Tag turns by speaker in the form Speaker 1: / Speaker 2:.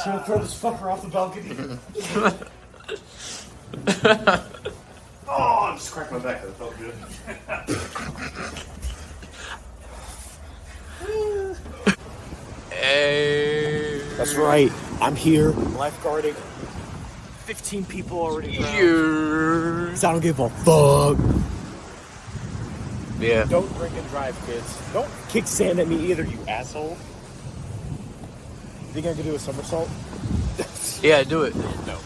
Speaker 1: gonna throw this fucker off the balcony. Oh, I just cracked my back. That felt good.
Speaker 2: Hey.
Speaker 1: That's right. I'm here, lifeguarding. 15 people already drowned. So I don't give a fuck.
Speaker 2: Yeah.
Speaker 1: Don't drink and drive, kids. Don't kick sand at me either, you asshole. Think I can do a somersault?
Speaker 2: Yeah, do it.
Speaker 1: No.